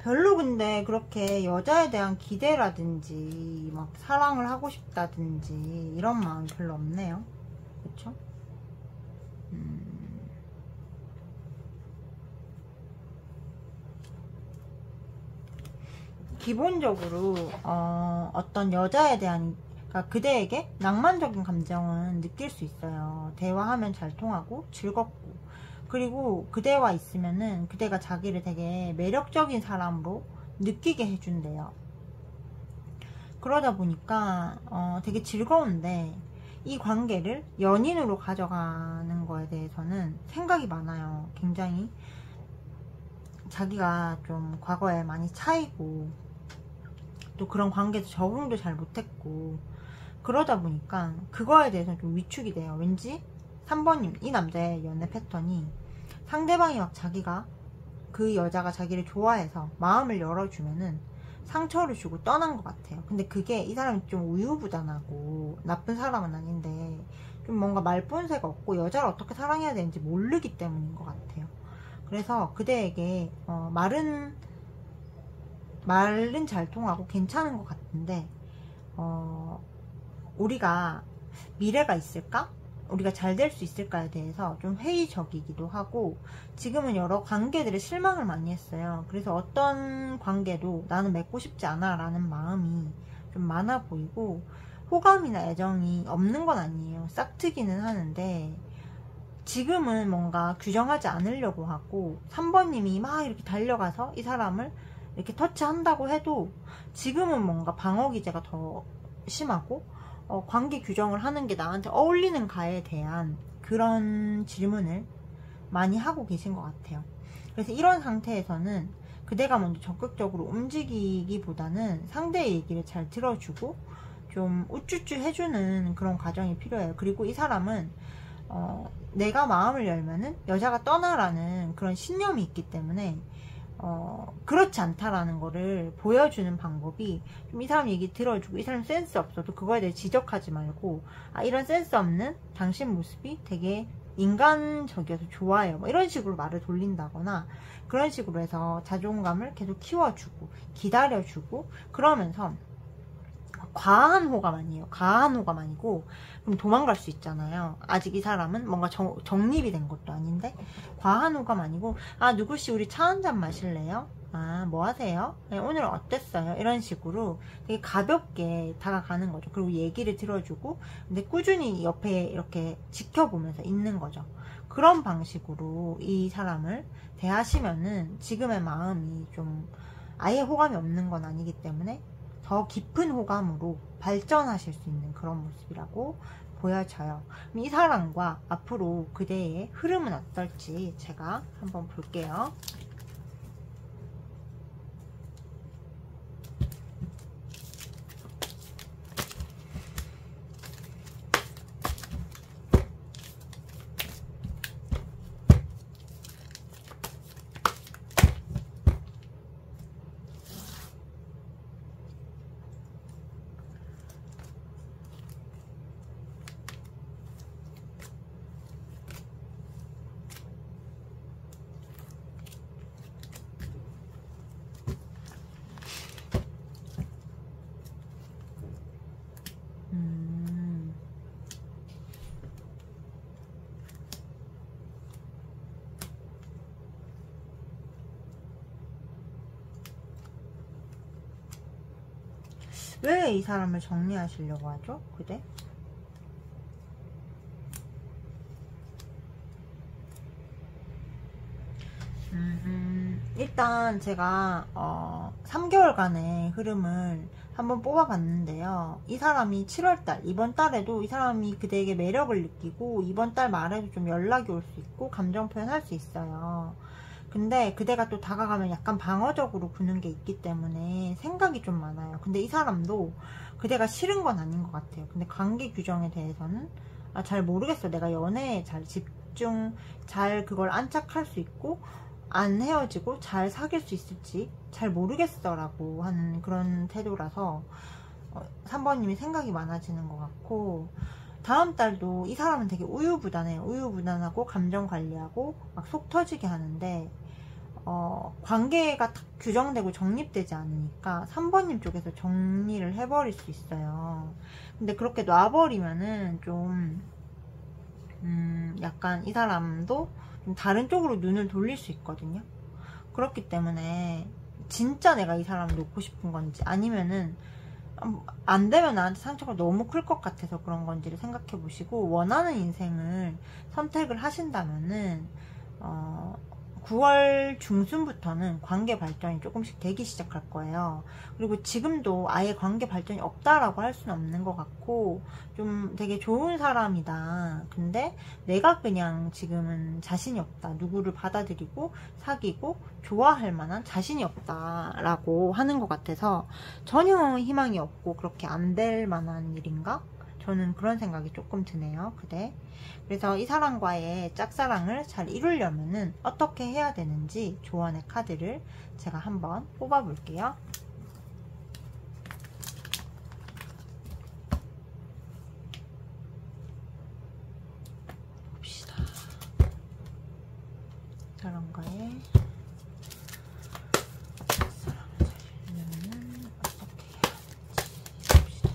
별로 근데 그렇게 여자에 대한 기대라든지 막 사랑을 하고 싶다든지 이런 마음이 별로 없네요. 그쵸? 기본적으로 어떤 여자에 대한, 그러니까 그대에게 낭만적인 감정은 느낄 수 있어요. 대화하면 잘 통하고 즐겁고, 그리고 그대와 있으면은 그대가 자기를 되게 매력적인 사람으로 느끼게 해준대요. 그러다 보니까 되게 즐거운데, 이 관계를 연인으로 가져가는 거에 대해서는 생각이 많아요. 굉장히 자기가 좀 과거에 많이 차이고, 또 그런 관계에서 적응도 잘 못했고, 그러다 보니까 그거에 대해서 좀 위축이 돼요. 왠지 3번님, 이 남자의 연애 패턴이 상대방이 막 자기가, 그 여자가 자기를 좋아해서 마음을 열어주면은 상처를 주고 떠난 것 같아요. 근데 그게 이 사람이 좀 우유부단하고 나쁜 사람은 아닌데 좀 뭔가 말본새가 없고 여자를 어떻게 사랑해야 되는지 모르기 때문인 것 같아요. 그래서 그대에게 말은 잘 통하고 괜찮은 것 같은데, 우리가 미래가 있을까? 우리가 잘 될 수 있을까에 대해서 좀 회의적이기도 하고, 지금은 여러 관계들에 실망을 많이 했어요. 그래서 어떤 관계도 나는 맺고 싶지 않아 라는 마음이 좀 많아 보이고, 호감이나 애정이 없는 건 아니에요. 싹트기는 하는데 지금은 뭔가 규정하지 않으려고 하고, 3번님이 막 이렇게 달려가서 이 사람을 이렇게 터치한다고 해도 지금은 뭔가 방어 기제가 더 심하고, 관계 규정을 하는 게 나한테 어울리는가에 대한 그런 질문을 많이 하고 계신 것 같아요. 그래서 이런 상태에서는 그대가 먼저 적극적으로 움직이기보다는 상대의 얘기를 잘 들어주고 좀 우쭈쭈 해주는 그런 과정이 필요해요. 그리고 이 사람은 내가 마음을 열면은 여자가 떠나라는 그런 신념이 있기 때문에 그렇지 않다라는 거를 보여주는 방법이 좀 이 사람 얘기 들어주고, 이 사람 센스 없어도 그거에 대해 지적하지 말고, 아, 이런 센스 없는 당신 모습이 되게 인간적이어서 좋아요, 뭐 이런 식으로 말을 돌린다거나, 그런 식으로 해서 자존감을 계속 키워주고 기다려주고, 그러면서 과한 호감 아니에요. 과한 호감 아니고, 그럼 도망갈 수 있잖아요. 아직 이 사람은 뭔가 정립이 된 것도 아닌데, 과한 호감 아니고, 아, 누구씨 우리 차 한잔 마실래요? 아, 뭐 하세요? 네, 오늘 어땠어요? 이런 식으로 되게 가볍게 다가가는 거죠. 그리고 얘기를 들어주고, 근데 꾸준히 옆에 이렇게 지켜보면서 있는 거죠. 그런 방식으로 이 사람을 대하시면은 지금의 마음이 좀 아예 호감이 없는 건 아니기 때문에 더 깊은 호감으로 발전하실 수 있는 그런 모습이라고 보여져요. 이 사람과 앞으로 그대의 흐름은 어떨지 제가 한번 볼게요. 왜 이 사람을 정리하시려고 하죠? 그대? 일단 제가 3개월간의 흐름을 한번 뽑아봤는데요. 이 사람이 7월달, 이번 달에도 이 사람이 그대에게 매력을 느끼고, 이번 달 말에도 좀 연락이 올 수 있고 감정 표현할 수 있어요. 근데 그대가 또 다가가면 약간 방어적으로 구는 게 있기 때문에 생각이 좀 많아요. 근데 이 사람도 그대가 싫은 건 아닌 것 같아요. 근데 관계 규정에 대해서는 잘 모르겠어. 내가 연애에 잘 집중, 잘 그걸 안착할 수 있고 안 헤어지고 잘 사귈 수 있을지 잘 모르겠어 라고 하는 그런 태도라서 3번님이 생각이 많아지는 것 같고, 다음 달도 이 사람은 되게 우유부단해요. 우유부단하고 감정 관리하고 막 속 터지게 하는데 관계가 딱 규정되고 정립되지 않으니까 3번님 쪽에서 정리를 해버릴 수 있어요. 근데 그렇게 놔버리면은 좀 약간 이 사람도 좀 다른 쪽으로 눈을 돌릴 수 있거든요. 그렇기 때문에 진짜 내가 이 사람을 놓고 싶은 건지, 아니면은 안 되면 나한테 상처가 너무 클 것 같아서 그런 건지를 생각해 보시고, 원하는 인생을 선택을 하신다면은 9월 중순부터는 관계 발전이 조금씩 되기 시작할 거예요. 그리고 지금도 아예 관계 발전이 없다라고 할 수는 없는 것 같고, 좀 되게 좋은 사람이다. 근데 내가 그냥 지금은 자신이 없다. 누구를 받아들이고 사귀고 좋아할 만한 자신이 없다라고 하는 것 같아서 전혀 희망이 없고 그렇게 안 될 만한 일인가? 저는 그런 생각이 조금 드네요. 그대. 그래서 이 사람과의 짝사랑을 잘 이루려면은 어떻게 해야 되는지 조언의 카드를 제가 한번 뽑아 볼게요. 봅시다. 이 사람과의 짝사랑을 잘 이루려면은 어떻게 해야 되는지 봅시다.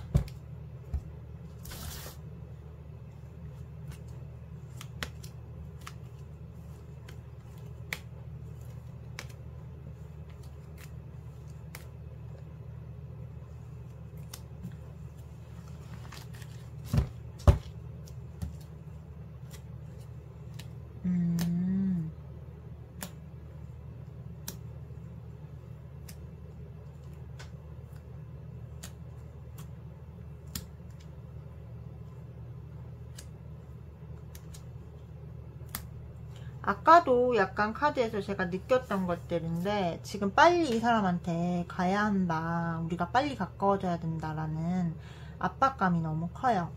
아까도 약간 카드에서 제가 느꼈던 것들인데, 지금 빨리 이 사람한테 가야 한다, 우리가 빨리 가까워져야 된다라는 압박감이 너무 커요.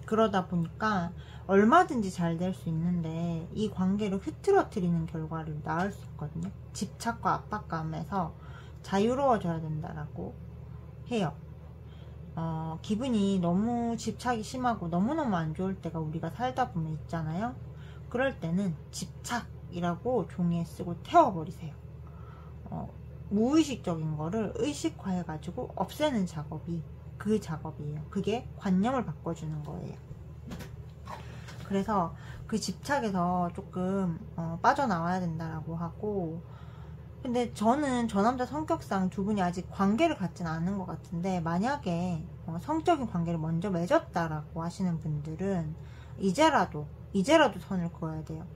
그러다 보니까 얼마든지 잘 될 수 있는데 이 관계를 흐트러뜨리는 결과를 낳을 수 있거든요. 집착과 압박감에서 자유로워져야 된다라고 해요. 기분이 너무 집착이 심하고 너무너무 안 좋을 때가 우리가 살다 보면 있잖아요. 그럴 때는 집착이라고 종이에 쓰고 태워버리세요. 무의식적인 거를 의식화해 가지고 없애는 작업이 그 작업이에요. 그게 관념을 바꿔주는 거예요. 그래서 그 집착에서 조금 빠져나와야 된다라고 하고, 근데 저는 저 남자 성격상 두 분이 아직 관계를 갖지는 않은 것 같은데, 만약에 성적인 관계를 먼저 맺었다라고 하시는 분들은 이제라도 선을 그어야 돼요.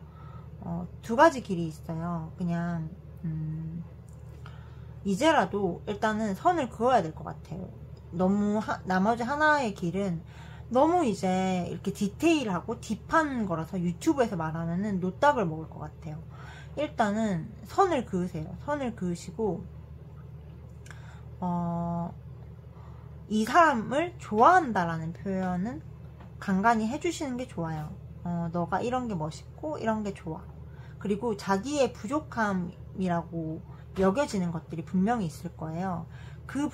두 가지 길이 있어요. 그냥 이제라도 일단은 선을 그어야 될 것 같아요. 너무 나머지 하나의 길은 너무 이제 이렇게 디테일하고 딥한 거라서 유튜브에서 말하면은 노답을 먹을 것 같아요. 일단은 선을 그으세요. 선을 그으시고 이 사람을 좋아한다라는 표현은 간간히 해주시는 게 좋아요. 너가 이런 게 멋있고 이런 게 좋아. 그리고 자기의 부족함이라고 여겨지는 것들이 분명히 있을 거예요. 그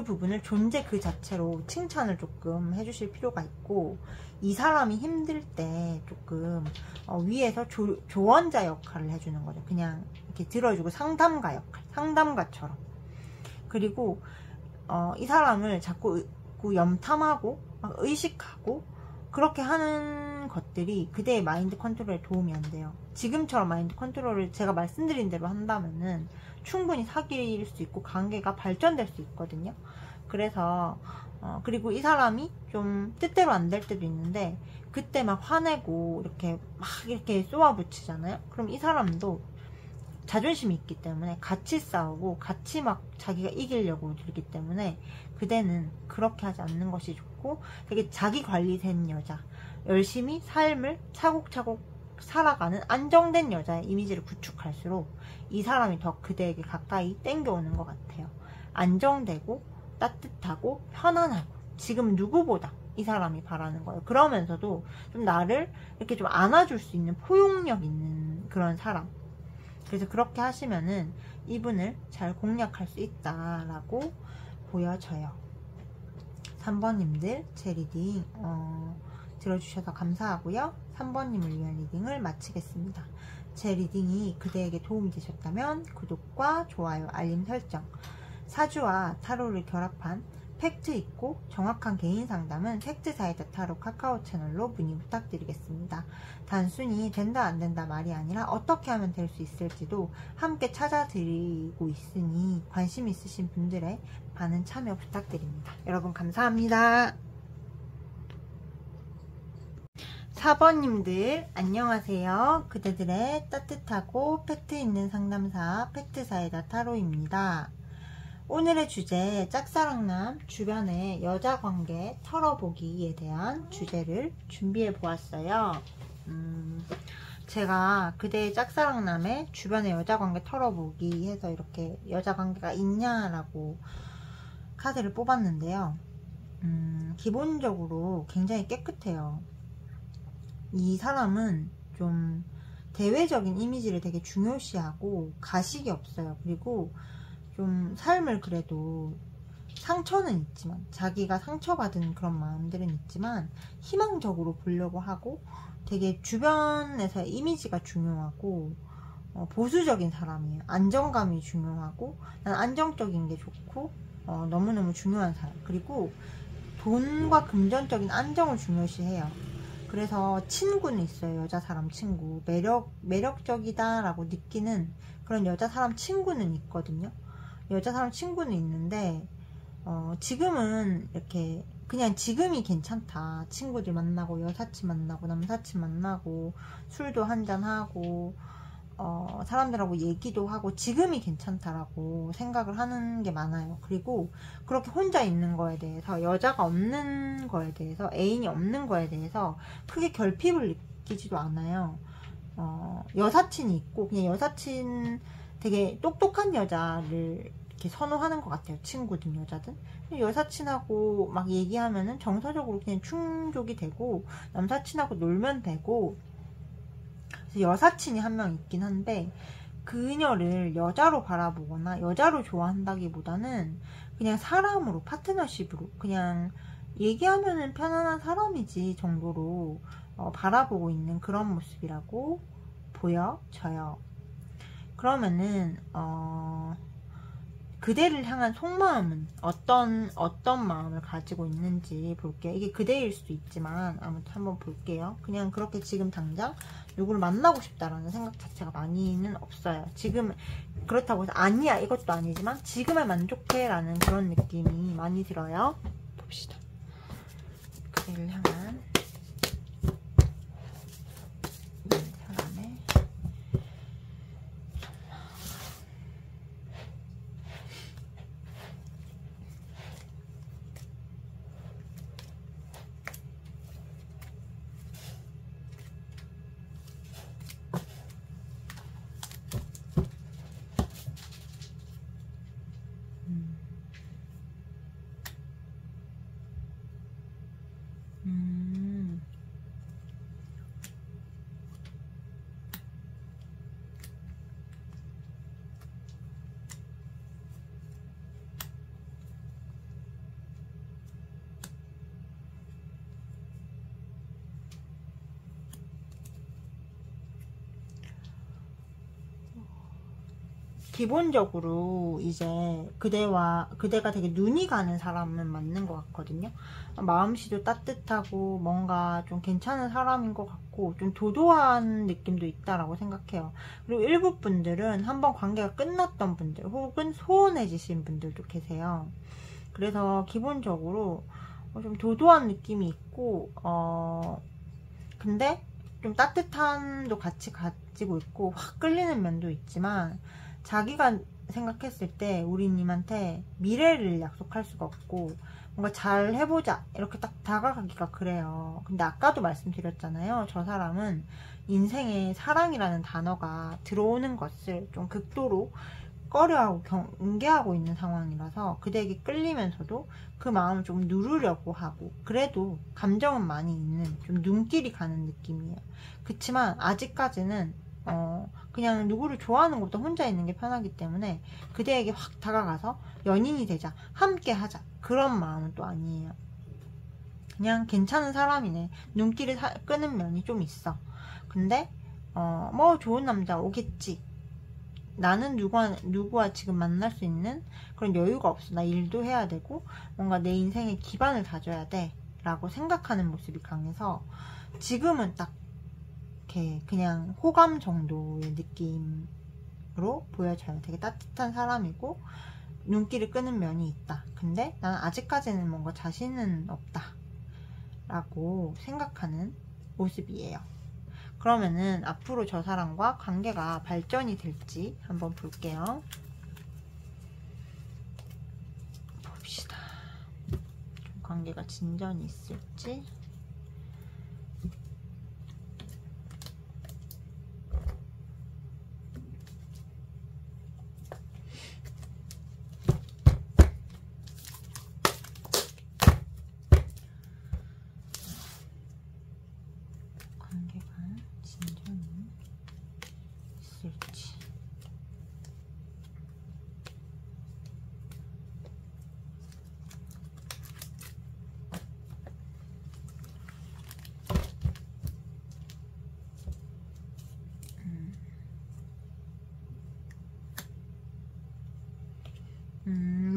부분을 존재 그 자체로 칭찬을 조금 해주실 필요가 있고, 이 사람이 힘들 때 조금 위에서 조언자 역할을 해주는 거죠. 그냥 이렇게 들어주고 상담가 역할, 상담가처럼. 그리고 이 사람을 자꾸 염탐하고 의식하고 그렇게 하는 것들이 그대의 마인드 컨트롤에 도움이 안 돼요. 지금처럼 마인드 컨트롤을 제가 말씀드린 대로 한다면은 충분히 사귈 수 있고 관계가 발전될 수 있거든요. 그래서 그리고 이 사람이 좀 뜻대로 안 될 때도 있는데 그때 막 화내고 이렇게 쏘아붙이잖아요. 그럼 이 사람도 자존심이 있기 때문에 같이 싸우고 같이 막 자기가 이기려고 들기 때문에 그대는 그렇게 하지 않는 것이 좋고, 되게 자기 관리된 여자, 열심히 삶을 차곡차곡 살아가는 안정된 여자의 이미지를 구축할수록 이 사람이 더 그대에게 가까이 땡겨오는 것 같아요. 안정되고 따뜻하고 편안하고 지금 누구보다 이 사람이 바라는 거예요. 그러면서도 좀 나를 이렇게 좀 안아줄 수 있는 포용력 있는 그런 사람. 그래서 그렇게 하시면은 이분을 잘 공략할 수 있다라고 보여져요. 3번님들 제 리딩 들어주셔서 감사하고요. 3번님을 위한 리딩을 마치겠습니다. 제 리딩이 그대에게 도움이 되셨다면 구독과 좋아요, 알림 설정, 사주와 타로를 결합한 팩트 있고 정확한 개인 상담은 팩트사이다 타로 카카오 채널로 문의 부탁드리겠습니다. 단순히 된다 안 된다 말이 아니라 어떻게 하면 될 수 있을지도 함께 찾아드리고 있으니 관심 있으신 분들의 많은 참여 부탁드립니다. 여러분 감사합니다. 4번님들 안녕하세요. 그대들의 따뜻하고 팩트 있는 상담사 팩트사이다 타로입니다. 오늘의 주제, 짝사랑남 주변의 여자관계 털어보기에 대한 주제를 준비해 보았어요. 제가 그대의 짝사랑남의 주변의 여자관계 털어보기 해서 이렇게 여자관계가 있냐라고 카드를 뽑았는데요. 기본적으로 굉장히 깨끗해요. 이 사람은 좀 대외적인 이미지를 되게 중요시하고 가식이 없어요. 그리고 좀 삶을 그래도 상처는 있지만, 자기가 상처받은 그런 마음들은 있지만 희망적으로 보려고 하고 되게 주변에서 이미지가 중요하고 보수적인 사람이에요. 안정감이 중요하고 난 안정적인 게 좋고 너무너무 중요한 사람. 그리고 돈과 금전적인 안정을 중요시해요. 그래서 친구는 있어요. 여자 사람 친구. 매력적이다 라고 느끼는 그런 여자 사람 친구는 있거든요. 여자 사람 친구는 있는데 지금은 이렇게 그냥 지금이 괜찮다. 친구들 만나고 여사친 만나고 남사친 만나고 술도 한잔하고 사람들하고 얘기도 하고 지금이 괜찮다라고 생각을 하는 게 많아요. 그리고 그렇게 혼자 있는 거에 대해서, 여자가 없는 거에 대해서, 애인이 없는 거에 대해서 크게 결핍을 느끼지도 않아요. 여사친이 있고 그냥 여사친 되게 똑똑한 여자를 이렇게 선호하는 것 같아요. 친구든 여자든. 여사친하고 막 얘기하면은 정서적으로 그냥 충족이 되고, 남사친하고 놀면 되고. 그래서 여사친이 한 명 있긴 한데, 그녀를 여자로 바라보거나 여자로 좋아한다기보다는 그냥 사람으로, 파트너십으로, 그냥 얘기하면은 편안한 사람이지 정도로 바라보고 있는 그런 모습이라고 보여져요. 그러면은 그대를 향한 속마음은 어떤 마음을 가지고 있는지 볼게요. 이게 그대일 수도 있지만 아무튼 한번 볼게요. 그냥 그렇게 지금 당장 누구를 만나고 싶다라는 생각 자체가 많이는 없어요. 지금 그렇다고 해서 아니야 이것도 아니지만 지금에 만족해 라는 그런 느낌이 많이 들어요. 봅시다. 그대를 향한 사람의 기본적으로 이제 그대가 되게 눈이 가는 사람은 맞는 것 같거든요. 마음씨도 따뜻하고 뭔가 좀 괜찮은 사람인 것 같고 좀 도도한 느낌도 있다라고 생각해요. 그리고 일부 분들은 한번 관계가 끝났던 분들 혹은 소원해지신 분들도 계세요. 그래서 기본적으로 좀 도도한 느낌이 있고 근데 좀 따뜻함도 같이 가지고 있고 확 끌리는 면도 있지만 자기가 생각했을 때 우리님한테 미래를 약속할 수가 없고 뭔가 잘 해보자 이렇게 딱 다가가기가 그래요. 근데 아까도 말씀드렸잖아요. 저 사람은 인생에 사랑이라는 단어가 들어오는 것을 좀 극도로 꺼려하고 경계하고 있는 상황이라서 그대에게 끌리면서도 그 마음을 좀 누르려고 하고 그래도 감정은 많이 있는 좀 눈길이 가는 느낌이에요. 그치만 아직까지는 그냥 누구를 좋아하는 것보다 혼자 있는 게 편하기 때문에 그대에게 확 다가가서 연인이 되자, 함께 하자 그런 마음은 또 아니에요. 그냥 괜찮은 사람이네. 눈길을 끄는 면이 좀 있어. 근데 뭐 좋은 남자 오겠지. 나는 누구와 지금 만날 수 있는 그런 여유가 없어. 나 일도 해야 되고 뭔가 내 인생의 기반을 다져야 돼 라고 생각하는 모습이 강해서 지금은 딱 이렇게 그냥 호감 정도의 느낌으로 보여져요. 되게 따뜻한 사람이고 눈길을 끄는 면이 있다. 근데 나는 아직까지는 뭔가 자신은 없다 라고 생각하는 모습이에요. 그러면은 앞으로 저 사람과 관계가 발전이 될지 한번 볼게요. 봅시다. 좀 관계가 진전이 있을지.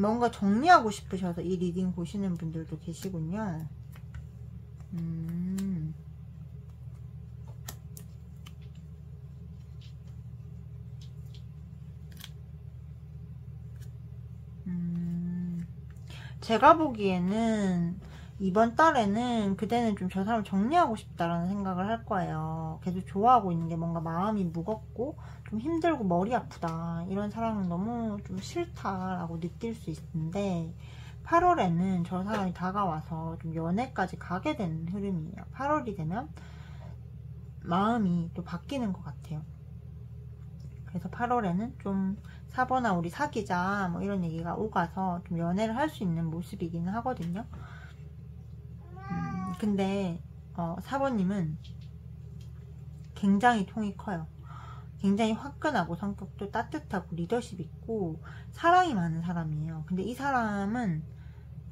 뭔가 정리하고 싶으셔서 이 리딩 보시는 분들도 계시군요. 제가 보기에는 이번 달에는 그대는 좀 저 사람을 정리하고 싶다라는 생각을 할 거예요. 계속 좋아하고 있는 게 뭔가 마음이 무겁고 좀 힘들고 머리 아프다. 이런 사람은 너무 좀 싫다라고 느낄 수 있는데 8월에는 저 사람이 다가와서 좀 연애까지 가게 되는 흐름이에요. 8월이 되면 마음이 또 바뀌는 것 같아요. 그래서 8월에는 좀 4번아 우리 사귀자 뭐 이런 얘기가 오가서 좀 연애를 할 수 있는 모습이기는 하거든요. 근데 4번님은 굉장히 통이 커요. 굉장히 화끈하고 성격도 따뜻하고 리더십 있고 사랑이 많은 사람이에요. 근데 이 사람은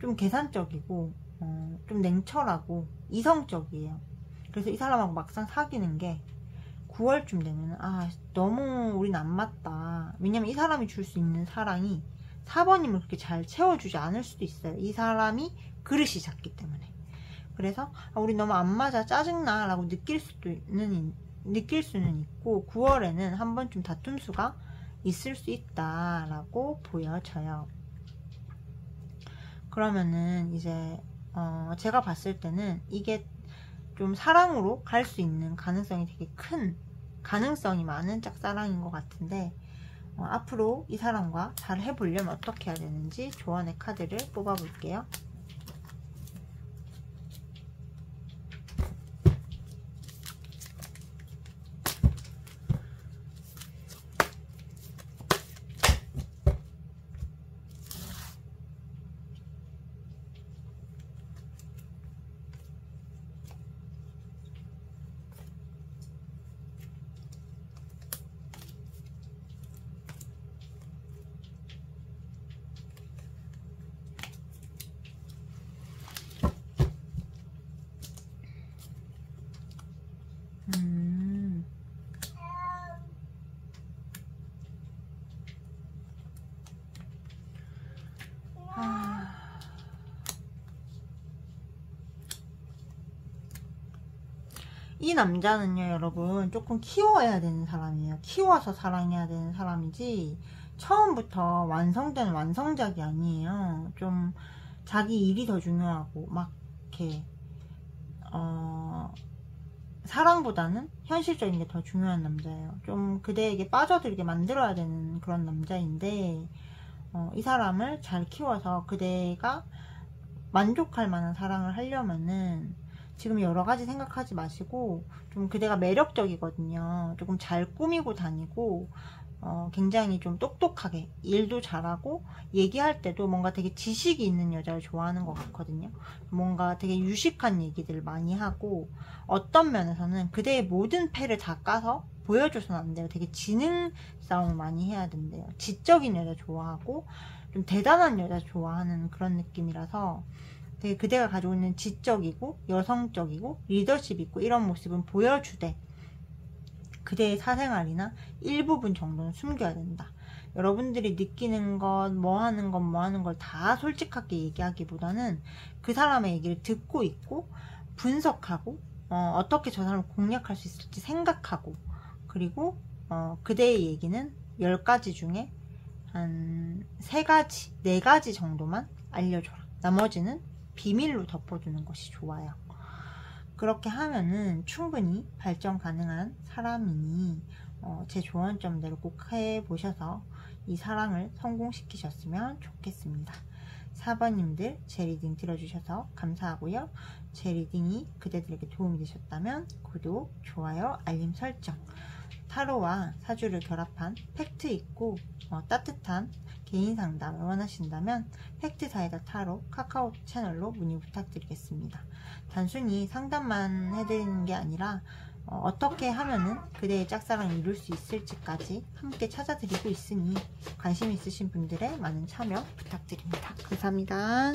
좀 계산적이고 좀 냉철하고 이성적이에요. 그래서 이 사람하고 막상 사귀는 게 9월쯤 되면 너무 우린 안 맞다. 왜냐면 이 사람이 줄 수 있는 사랑이 4번님을 그렇게 잘 채워주지 않을 수도 있어요. 이 사람이 그릇이 작기 때문에. 그래서 우리 너무 안 맞아 짜증나 라고 느낄 수는 있고 9월에는 한 번쯤 다툼 수가 있을 수 있다 라고 보여져요. 그러면은 이제 제가 봤을 때는 이게 좀 사랑으로 갈 수 있는 가능성이 되게 큰, 가능성이 많은 짝사랑인 것 같은데 앞으로 이 사람과 잘 해보려면 어떻게 해야 되는지 조언의 카드를 뽑아 볼게요. 이 남자는요 여러분 조금 키워야 되는 사람이에요. 키워서 사랑해야 되는 사람이지 처음부터 완성된 완성작이 아니에요. 좀 자기 일이 더 중요하고 막 이렇게 사랑보다는 현실적인 게 더 중요한 남자예요. 좀 그대에게 빠져들게 만들어야 되는 그런 남자인데 이 사람을 잘 키워서 그대가 만족할 만한 사랑을 하려면은 지금 여러가지 생각하지 마시고 좀 그대가 매력적이거든요. 조금 잘 꾸미고 다니고 굉장히 좀 똑똑하게 일도 잘하고 얘기할 때도 뭔가 되게 지식이 있는 여자를 좋아하는 것 같거든요. 뭔가 되게 유식한 얘기들을 많이 하고 어떤 면에서는 그대의 모든 패를 다 까서 보여줘서는 안 돼요. 되게 지능 싸움을 많이 해야 된대요. 지적인 여자 좋아하고 좀 대단한 여자 좋아하는 그런 느낌이라서 되게 그대가 가지고 있는 지적이고 여성적이고 리더십 있고 이런 모습은 보여주되 그대의 사생활이나 일부분 정도는 숨겨야 된다. 여러분들이 느끼는 것, 뭐 하는 걸 다 솔직하게 얘기하기보다는 그 사람의 얘기를 듣고 있고 분석하고 어떻게 저 사람을 공략할 수 있을지 생각하고 그리고 그대의 얘기는 10가지 중에 한 3가지, 4가지 정도만 알려줘라. 나머지는 비밀로 덮어두는 것이 좋아요. 그렇게 하면은 충분히 발전 가능한 사람이니 제 조언점대로 꼭 해보셔서 이 사랑을 성공시키셨으면 좋겠습니다. 4번님들 제 리딩 들어주셔서 감사하고요. 제 리딩이 그대들에게 도움이 되셨다면 구독, 좋아요, 알림 설정, 타로와 사주를 결합한 팩트 있고 따뜻한 개인 상담을 원하신다면 팩트사이다 타로 카카오 채널로 문의 부탁드리겠습니다. 단순히 상담만 해드리는 게 아니라 어떻게 하면은 그대의 짝사랑을 이룰 수 있을지까지 함께 찾아드리고 있으니 관심 있으신 분들의 많은 참여 부탁드립니다. 감사합니다.